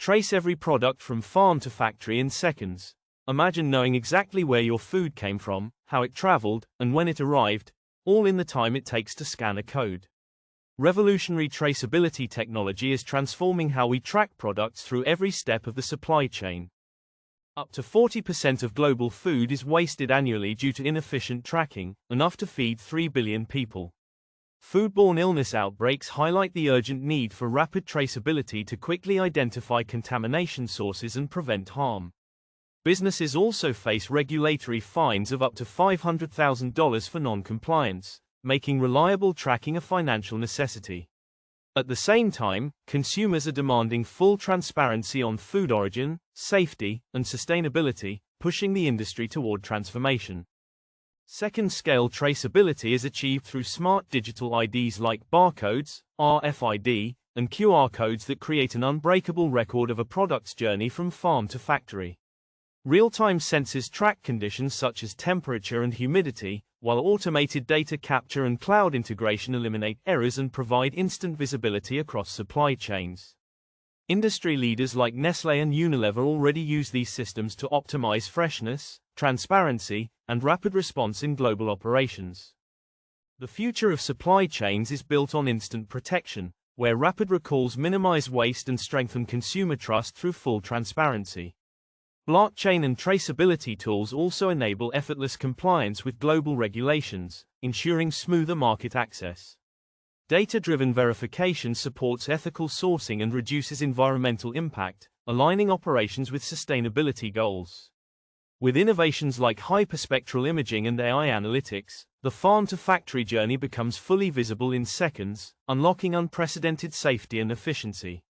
Trace every product from farm to factory in seconds. Imagine knowing exactly where your food came from, how it traveled, and when it arrived, all in the time it takes to scan a code. Revolutionary traceability technology is transforming how we track products through every step of the supply chain. Up to 40% of global food is wasted annually due to inefficient tracking, enough to feed 3 billion people. Foodborne illness outbreaks highlight the urgent need for rapid traceability to quickly identify contamination sources and prevent harm. Businesses also face regulatory fines of up to $500,000 for non-compliance, making reliable tracking a financial necessity. At the same time, consumers are demanding full transparency on food origin, safety, and sustainability, pushing the industry toward transformation. Second-scale traceability is achieved through smart digital IDs like barcodes, RFID, and QR codes that create an unbreakable record of a product's journey from farm to factory. Real-time sensors track conditions such as temperature and humidity, while automated data capture and cloud integration eliminate errors and provide instant visibility across supply chains. Industry leaders like Nestlé and Unilever already use these systems to optimize freshness, transparency, and rapid response in global operations. The future of supply chains is built on instant protection, where rapid recalls minimize waste and strengthen consumer trust through full transparency. Blockchain and traceability tools also enable effortless compliance with global regulations, ensuring smoother market access. Data-driven verification supports ethical sourcing and reduces environmental impact, aligning operations with sustainability goals. With innovations like hyperspectral imaging and AI analytics, the farm-to-factory journey becomes fully visible in seconds, unlocking unprecedented safety and efficiency.